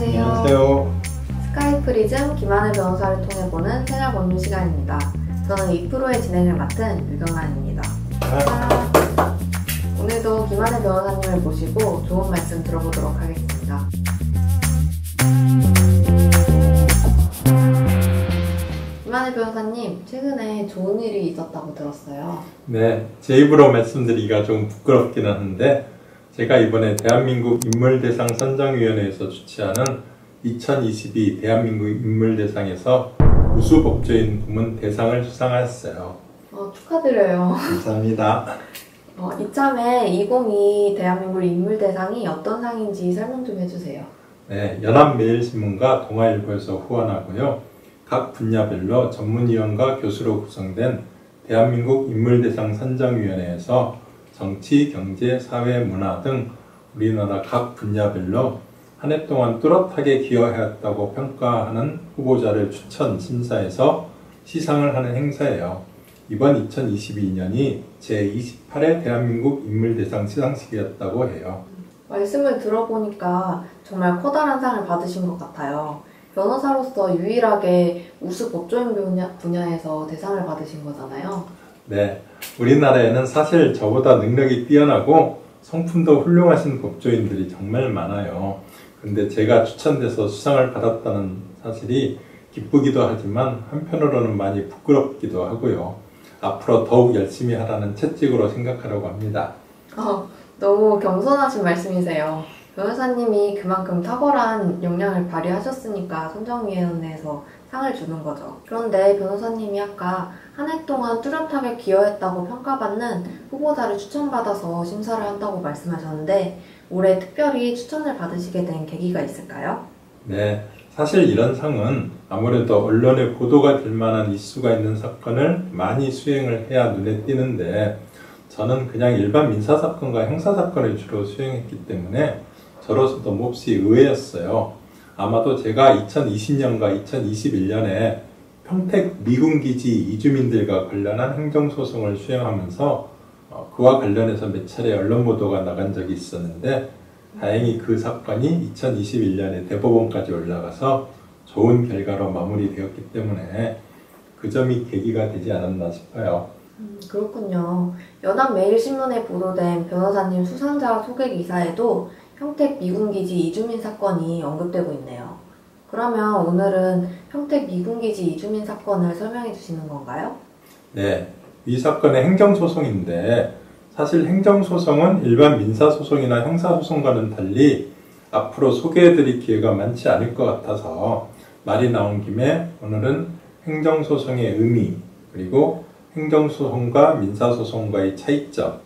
안녕하세요. 안녕하세요. 스카이프리즘 김하늘 변호사를 통해 보는 생활 법률 시간입니다. 저는 이 프로의 진행을 맡은 유경란입니다. 오늘도 김하늘 변호사님을 모시고 좋은 말씀 들어보도록 하겠습니다. 김하늘 변호사님, 최근에 좋은 일이 있었다고 들었어요. 네, 제 입으로 말씀드리기가 좀 부끄럽긴 한데 제가 이번에 대한민국 인물대상 선정위원회에서 주최하는 2022 대한민국 인물대상에서 우수법조인 부문 대상을 수상하였어요. 축하드려요. 감사합니다. 이참에 2022 대한민국 인물대상이 어떤 상인지 설명 좀 해주세요. 네, 연합매일신문과 동아일보에서 후원하고요. 각 분야별로 전문위원과 교수로 구성된 대한민국 인물대상 선정위원회에서 정치, 경제, 사회, 문화 등 우리나라 각 분야별로 한 해 동안 뚜렷하게 기여하였다고 평가하는 후보자를 추천, 심사해서 시상을 하는 행사예요. 이번 2022년이 제28회 대한민국 인물대상 시상식이었다고 해요. 말씀을 들어보니까 정말 커다란 상을 받으신 것 같아요. 변호사로서 유일하게 우수 법조인 분야에서 대상을 받으신 거잖아요. 네, 우리나라에는 사실 저보다 능력이 뛰어나고 성품도 훌륭하신 법조인들이 정말 많아요. 근데 제가 추천돼서 수상을 받았다는 사실이 기쁘기도 하지만 한편으로는 많이 부끄럽기도 하고요. 앞으로 더욱 열심히 하라는 채찍으로 생각하려고 합니다. 너무 겸손하신 말씀이세요. 변호사님이 그만큼 탁월한 역량을 발휘하셨으니까 선정위원회에서 상을 주는 거죠. 그런데 변호사님이 아까 한 해 동안 뚜렷하게 기여했다고 평가받는 후보자를 추천받아서 심사를 한다고 말씀하셨는데 올해 특별히 추천을 받으시게 된 계기가 있을까요? 네, 사실 이런 상은 아무래도 언론에 보도가 될 만한 이슈가 있는 사건을 많이 수행을 해야 눈에 띄는데 저는 그냥 일반 민사사건과 형사사건을 주로 수행했기 때문에 저로서도 몹시 의외였어요. 아마도 제가 2020년과 2021년에 평택 미군기지 이주민들과 관련한 행정소송을 수행하면서 그와 관련해서 몇 차례 언론 보도가 나간 적이 있었는데 다행히 그 사건이 2021년에 대법원까지 올라가서 좋은 결과로 마무리되었기 때문에 그 점이 계기가 되지 않았나 싶어요. 그렇군요. 연합매일신문에 보도된 변호사님 수상자 소개 기사에도 평택 미군기지 이주민 사건이 언급되고 있네요. 그러면 오늘은 평택 미군기지 이주민 사건을 설명해 주시는 건가요? 네, 이 사건의 행정소송인데 사실 행정소송은 일반 민사소송이나 형사소송과는 달리 앞으로 소개해드릴 기회가 많지 않을 것 같아서 말이 나온 김에 오늘은 행정소송의 의미, 그리고 행정소송과 민사소송과의 차이점,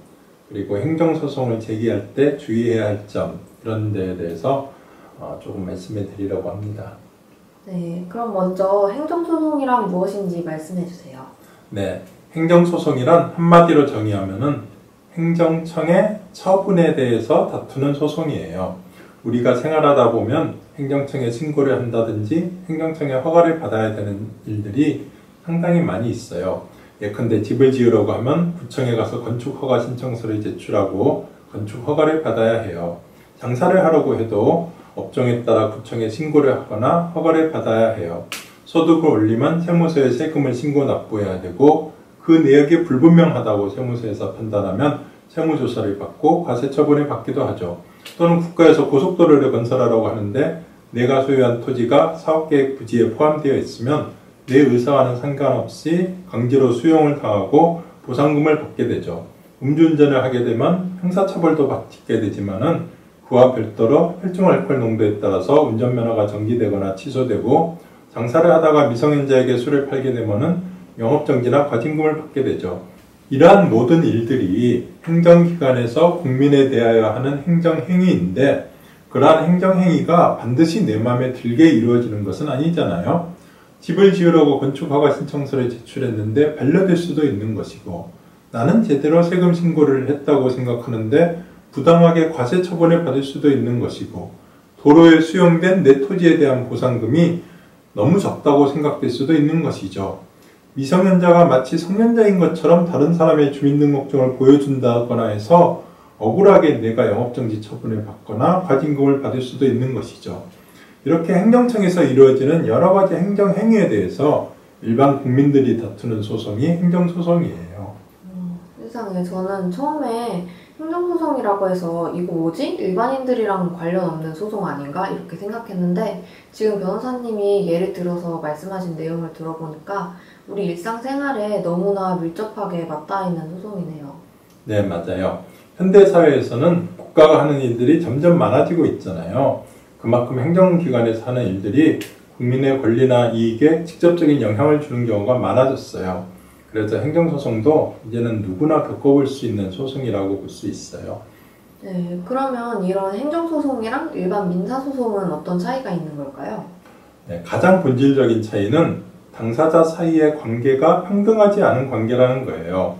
그리고 행정소송을 제기할 때 주의해야 할 점, 이런 데에 대해서 조금 말씀해 드리려고 합니다. 네, 그럼 먼저 행정소송이란 무엇인지 말씀해 주세요. 네, 행정소송이란 한마디로 정의하면은 행정청의 처분에 대해서 다투는 소송이에요. 우리가 생활하다 보면 행정청에 신고를 한다든지 행정청의 허가를 받아야 되는 일들이 상당히 많이 있어요. 예컨대 집을 지으려고 하면 구청에 가서 건축허가 신청서를 제출하고 건축허가를 받아야 해요. 장사를 하려고 해도 업종에 따라 구청에 신고를 하거나 허가를 받아야 해요. 소득을 올리면 세무서에 세금을 신고 납부해야 되고 그 내역이 불분명하다고 세무서에서 판단하면 세무조사를 받고 과세처분을 받기도 하죠. 또는 국가에서 고속도로를 건설하려고 하는데 내가 소유한 토지가 사업계획 부지에 포함되어 있으면 내 의사와는 상관없이 강제로 수용을 당하고 보상금을 받게 되죠. 음주운전을 하게 되면 형사처벌도 받게 되지만은 그와 별도로 혈중 알코올 농도에 따라서 운전면허가 정지되거나 취소되고 장사를 하다가 미성년자에게 술을 팔게 되면은 영업정지나 과징금을 받게 되죠. 이러한 모든 일들이 행정기관에서 국민에 대하여 하는 행정행위인데 그러한 행정행위가 반드시 내 마음에 들게 이루어지는 것은 아니잖아요. 집을 지으려고 건축허가 신청서를 제출했는데 반려될 수도 있는 것이고 나는 제대로 세금 신고를 했다고 생각하는데 부당하게 과세 처분을 받을 수도 있는 것이고 도로에 수용된 내 토지에 대한 보상금이 너무 적다고 생각될 수도 있는 것이죠. 미성년자가 마치 성년자인 것처럼 다른 사람의 주민등록증을 보여준다거나 해서 억울하게 내가 영업정지 처분을 받거나 과징금을 받을 수도 있는 것이죠. 이렇게 행정청에서 이루어지는 여러 가지 행정행위에 대해서 일반 국민들이 다투는 소송이 행정소송이에요. 세상에, 저는 처음에 행정소송이라고 해서 이거 뭐지? 일반인들이랑 관련 없는 소송 아닌가? 이렇게 생각했는데 지금 변호사님이 예를 들어서 말씀하신 내용을 들어보니까 우리 일상생활에 너무나 밀접하게 맞닿아 있는 소송이네요. 네, 맞아요. 현대사회에서는 국가가 하는 일들이 점점 많아지고 있잖아요. 그만큼 행정기관에서 하는 일들이 국민의 권리나 이익에 직접적인 영향을 주는 경우가 많아졌어요. 그래서 행정소송도 이제는 누구나 겪어볼 수 있는 소송이라고 볼 수 있어요. 네, 그러면 이런 행정소송이랑 일반 민사소송은 어떤 차이가 있는 걸까요? 네, 가장 본질적인 차이는 당사자 사이의 관계가 평등하지 않은 관계라는 거예요.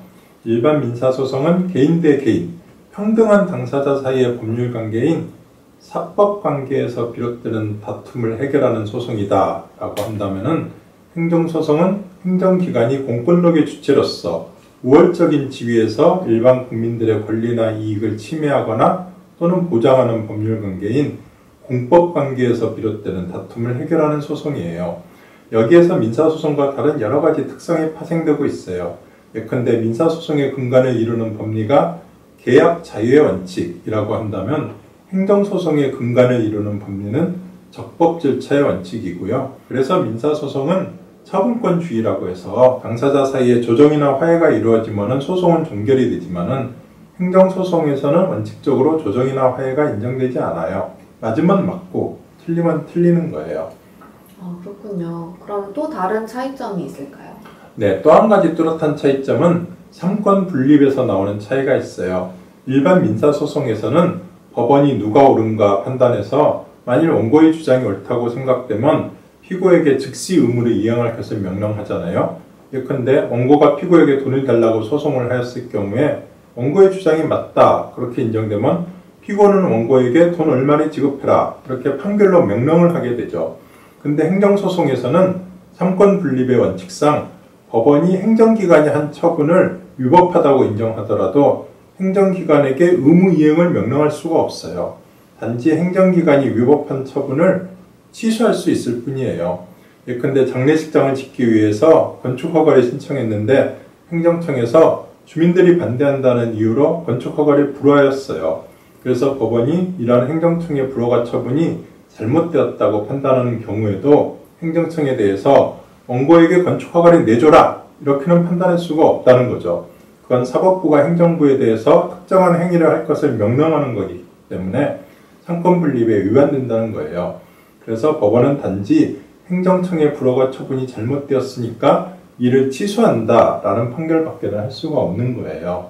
일반 민사소송은 개인 대 개인, 평등한 당사자 사이의 법률 관계인 사법 관계에서 비롯되는 다툼을 해결하는 소송이다 라고 한다면은 행정소송은 행정기관이 공권력의 주체로서 우월적인 지위에서 일반 국민들의 권리나 이익을 침해하거나 또는 보장하는 법률 관계인 공법 관계에서 비롯되는 다툼을 해결하는 소송이에요. 여기에서 민사소송과 다른 여러 가지 특성이 파생되고 있어요. 예컨대 민사소송의 근간을 이루는 법리가 계약 자유의 원칙이라고 한다면 행정소송의 근간을 이루는 법리는 적법 절차의 원칙이고요. 그래서 민사소송은 처분권주의라고 해서 당사자 사이에 조정이나 화해가 이루어지면 소송은 종결이 되지만은 행정소송에서는 원칙적으로 조정이나 화해가 인정되지 않아요. 맞으면 맞고 틀리면 틀리는 거예요. 그렇군요. 그럼 또 다른 차이점이 있을까요? 네, 또 한 가지 뚜렷한 차이점은 삼권 분립에서 나오는 차이가 있어요. 일반 민사소송에서는 법원이 누가 옳은가 판단해서 만일 원고의 주장이 옳다고 생각되면 피고에게 즉시 의무를 이행할 것을 명령하잖아요. 예컨대 원고가 피고에게 돈을 달라고 소송을 하였을 경우에 원고의 주장이 맞다 그렇게 인정되면 피고는 원고에게 돈 얼마를 지급해라 이렇게 판결로 명령을 하게 되죠. 근데 행정소송에서는 삼권 분립의 원칙상 법원이 행정기관이 한 처분을 위법하다고 인정하더라도 행정기관에게 의무 이행을 명령할 수가 없어요. 단지 행정기관이 위법한 처분을 취소할 수 있을 뿐이에요. 예컨대 장례식장을 짓기 위해서 건축허가를 신청했는데 행정청에서 주민들이 반대한다는 이유로 건축허가를 불허하였어요. 그래서 법원이 이러한 행정청의 불허가 처분이 잘못되었다고 판단하는 경우에도 행정청에 대해서 원고에게 건축허가를 내줘라 이렇게는 판단할 수가 없다는 거죠. 그건 사법부가 행정부에 대해서 특정한 행위를 할 것을 명령하는 거기 때문에 삼권분립에 위반된다는 거예요. 그래서 법원은 단지 행정청의 불허가 처분이 잘못되었으니까 이를 취소한다라는 판결밖에는 할 수가 없는 거예요.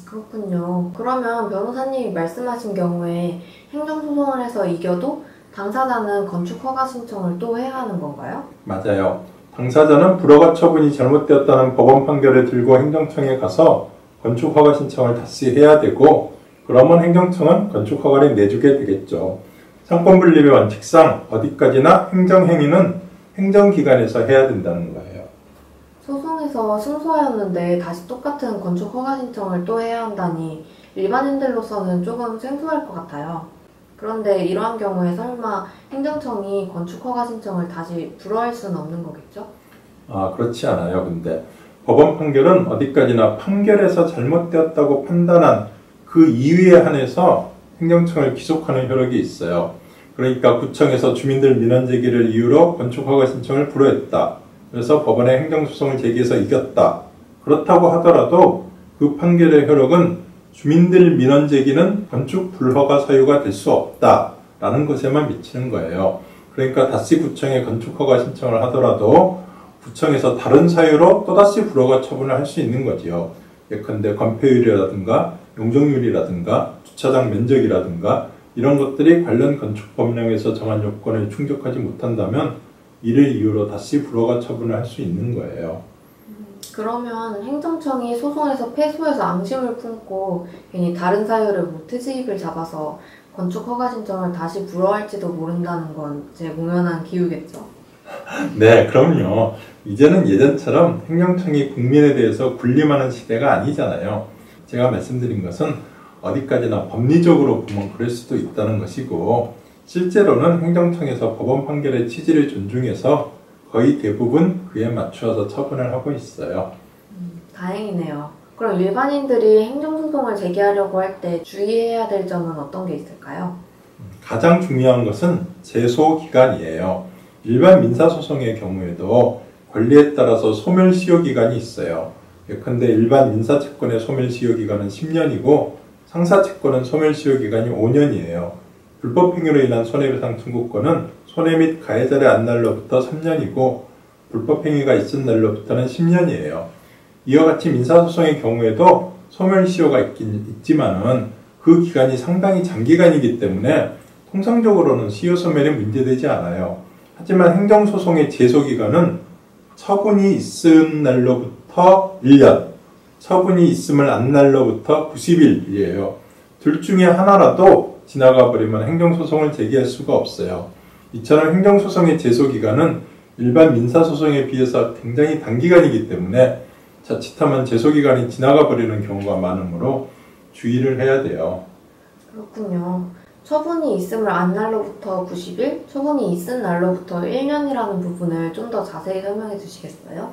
그렇군요. 그러면 변호사님이 말씀하신 경우에 행정소송을 해서 이겨도 당사자는 건축허가 신청을 또 해야 하는 건가요? 맞아요. 당사자는 불허가 처분이 잘못되었다는 법원 판결을 들고 행정청에 가서 건축허가 신청을 다시 해야 되고 그러면 행정청은 건축허가를 내주게 되겠죠. 삼권분립의 원칙상 어디까지나 행정행위는 행정기관에서 해야 된다는 거예요. 소송에서 승소하였는데 다시 똑같은 건축허가 신청을 또 해야 한다니 일반인들로서는 조금 생소할 것 같아요. 그런데 이러한 경우에 설마 행정청이 건축허가 신청을 다시 불허할 수는 없는 거겠죠? 그렇지 않아요. 근데 법원 판결은 어디까지나 판결에서 잘못되었다고 판단한 그 이유에 한해서 행정청을 기속하는 효력이 있어요. 그러니까 구청에서 주민들 민원 제기를 이유로 건축허가 신청을 불허했다. 그래서 법원에 행정소송을 제기해서 이겼다. 그렇다고 하더라도 그 판결의 효력은 주민들 민원 제기는 건축 불허가 사유가 될 수 없다라는 것에만 미치는 거예요. 그러니까 다시 구청에 건축허가 신청을 하더라도 구청에서 다른 사유로 또다시 불허가 처분을 할 수 있는 거지요. 예컨대 건폐율이라든가 용적률이라든가 주차장 면적이라든가 이런 것들이 관련 건축법령에서 정한 요건을 충족하지 못한다면 이를 이유로 다시 불허가 처분을 할 수 있는 거예요. 그러면 행정청이 소송에서 패소해서 앙심을 품고 괜히 다른 사유를 트집을 잡아서 건축허가 신청을 다시 불허할지도 모른다는 건 제 무면한 기우겠죠? 네, 그럼요. 이제는 예전처럼 행정청이 국민에 대해서 군림하는 시대가 아니잖아요. 제가 말씀드린 것은 어디까지나 법리적으로 보면 그럴 수도 있다는 것이고 실제로는 행정청에서 법원 판결의 취지를 존중해서 거의 대부분 그에 맞추어서 처분을 하고 있어요. 다행이네요. 그럼 일반인들이 행정소송을 제기하려고 할 때 주의해야 될 점은 어떤 게 있을까요? 가장 중요한 것은 제소기간이에요. 일반 민사소송의 경우에도 권리에 따라서 소멸시효기간이 있어요. 예컨대 일반 민사채권의 소멸시효기간은 10년이고 상사채권은 소멸시효기간이 5년이에요. 불법행위로 인한 손해배상 청구권은 손해 및 가해자의 안 날로부터 3년이고 불법행위가 있은 날로부터는 10년이에요. 이와 같이 민사소송의 경우에도 소멸시효가 있지만은 그 기간이 상당히 장기간이기 때문에 통상적으로는 시효소멸이 문제되지 않아요. 하지만 행정소송의 제소기간은 처분이 있은 날로부터 1년, 처분이 있음을 안 날로부터 90일이에요. 둘 중에 하나라도 지나가 버리면 행정소송을 제기할 수가 없어요. 이처럼 행정소송의 제소기간은 일반 민사소송에 비해서 굉장히 단기간이기 때문에 자칫하면 제소기간이 지나가 버리는 경우가 많으므로 주의를 해야 돼요. 그렇군요. 처분이 있음을 안 날로부터 90일, 처분이 있은 날로부터 1년이라는 부분을 좀 더 자세히 설명해 주시겠어요?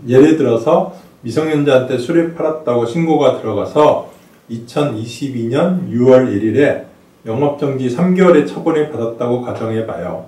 예를 들어서 미성년자한테 술을 팔았다고 신고가 들어가서 2022년 6월 1일에 영업정지 3개월의 처분을 받았다고 가정해봐요.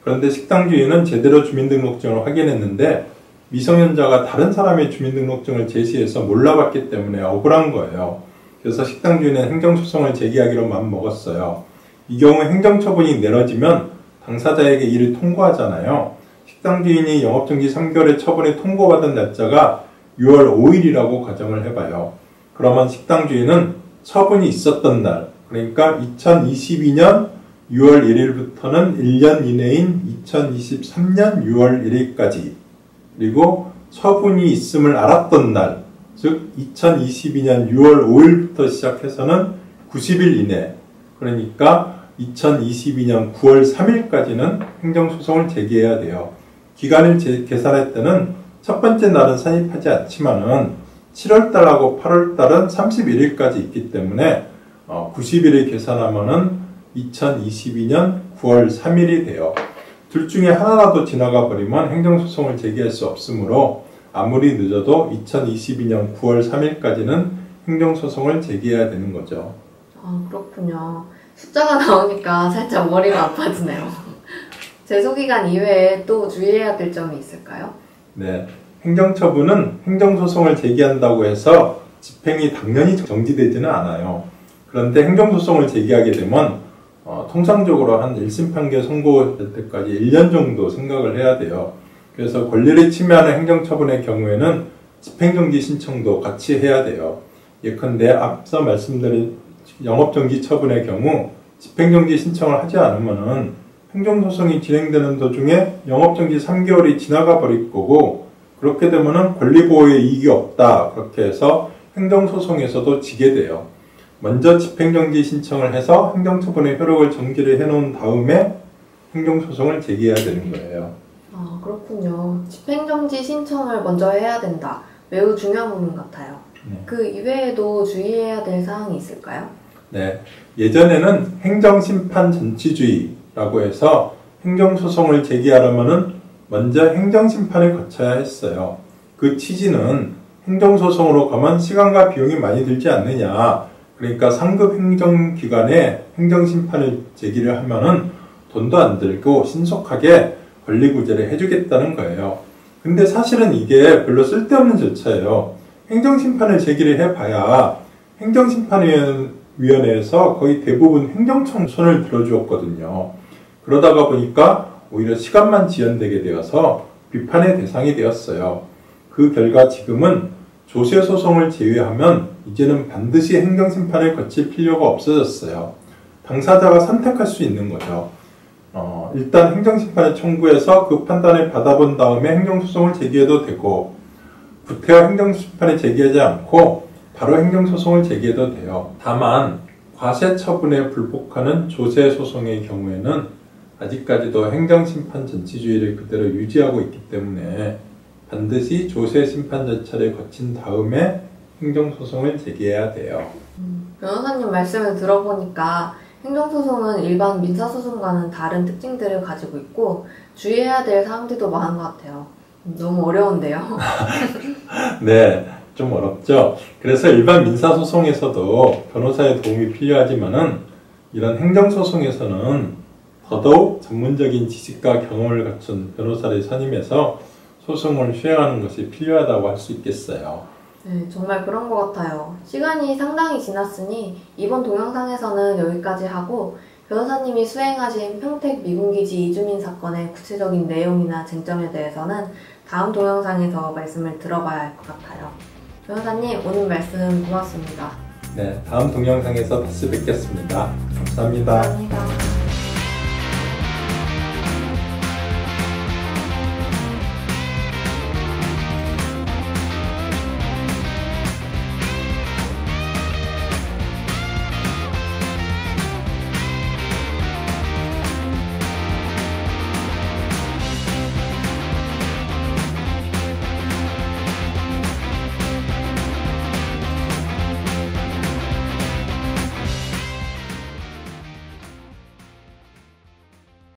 그런데 식당 주인은 제대로 주민등록증을 확인했는데 미성년자가 다른 사람의 주민등록증을 제시해서 몰라봤기 때문에 억울한 거예요. 그래서 식당 주인은 행정소송을 제기하기로 마음먹었어요. 이 경우 행정처분이 내려지면 당사자에게 이를 통고하잖아요. 식당 주인이 영업정지 3개월의 처분을 통고받은 날짜가 6월 5일이라고 가정을 해봐요. 그러면 식당 주인은 처분이 있었던 날, 그러니까 2022년 6월 1일부터는 1년 이내인 2023년 6월 1일까지, 그리고 처분이 있음을 알았던 날, 즉 2022년 6월 5일부터 시작해서는 90일 이내, 그러니까 2022년 9월 3일까지는 행정소송을 제기해야 돼요. 기간을 계산할 때는 첫 번째 날은 산입하지 않지만은 7월달하고 8월달은 31일까지 있기 때문에 90일을 계산하면은 2022년 9월 3일이 돼요. 둘 중에 하나라도 지나가 버리면 행정소송을 제기할 수 없으므로 아무리 늦어도 2022년 9월 3일까지는 행정소송을 제기해야 되는 거죠. 그렇군요. 숫자가 나오니까 살짝 머리가 아파지네요. 제소기간 이외에 또 주의해야 될 점이 있을까요? 네, 행정처분은 행정소송을 제기한다고 해서 집행이 당연히 정지되지는 않아요. 그런데 행정소송을 제기하게 되면 통상적으로 한 1심 판결 선고될 때까지 1년 정도 생각을 해야 돼요. 그래서 권리를 침해하는 행정처분의 경우에는 집행정지 신청도 같이 해야 돼요. 예컨대 앞서 말씀드린 영업정지 처분의 경우 집행정지 신청을 하지 않으면은 행정소송이 진행되는 도중에 영업정지 3개월이 지나가 버릴 거고, 그렇게 되면은 권리보호에 이익이 없다, 그렇게 해서 행정소송에서도 지게 돼요. 먼저 집행정지 신청을 해서 행정처분의 효력을 정지를 해놓은 다음에 행정소송을 제기해야 되는 거예요. 그렇군요. 집행정지 신청을 먼저 해야 된다. 매우 중요한 부분 같아요. 네. 그 이외에도 주의해야 될 사항이 있을까요? 네, 예전에는 행정심판 전치주의라고 해서 행정소송을 제기하려면은 먼저 행정심판을 거쳐야 했어요. 그 취지는 행정소송으로 가면 시간과 비용이 많이 들지 않느냐, 그러니까 상급 행정기관에 행정심판을 제기를 하면은 돈도 안 들고 신속하게 권리구제를 해주겠다는 거예요. 근데 사실은 이게 별로 쓸데없는 절차예요. 행정심판을 제기를 해봐야 행정심판위원회에서 거의 대부분 행정청 손을 들어주었거든요. 그러다가 보니까 오히려 시간만 지연되게 되어서 비판의 대상이 되었어요. 그 결과 지금은 조세소송을 제외하면 이제는 반드시 행정심판을 거칠 필요가 없어졌어요. 당사자가 선택할 수 있는 거죠. 일단 행정심판을 청구해서 그 판단을 받아본 다음에 행정소송을 제기해도 되고, 구태여 행정심판을 제기하지 않고 바로 행정소송을 제기해도 돼요. 다만 과세처분에 불복하는 조세소송의 경우에는 아직까지도 행정심판 전치주의를 그대로 유지하고 있기 때문에 반드시 조세심판 절차를 거친 다음에 행정소송을 제기해야 돼요. 변호사님 말씀을 들어보니까 행정소송은 일반 민사소송과는 다른 특징들을 가지고 있고 주의해야 될 사항들도 많은 것 같아요. 너무 어려운데요. 네, 좀 어렵죠. 그래서 일반 민사소송에서도 변호사의 도움이 필요하지만은 이런 행정소송에서는 더더욱 전문적인 지식과 경험을 갖춘 변호사를 선임해서 소송을 수행하는 것이 필요하다고 할 수 있겠어요. 네, 정말 그런 것 같아요. 시간이 상당히 지났으니 이번 동영상에서는 여기까지 하고 변호사님이 수행하신 평택 미군기지 이주민 사건의 구체적인 내용이나 쟁점에 대해서는 다음 동영상에서 말씀을 들어봐야 할 것 같아요. 변호사님, 오늘 말씀 고맙습니다. 네, 다음 동영상에서 다시 뵙겠습니다. 감사합니다. 감사합니다.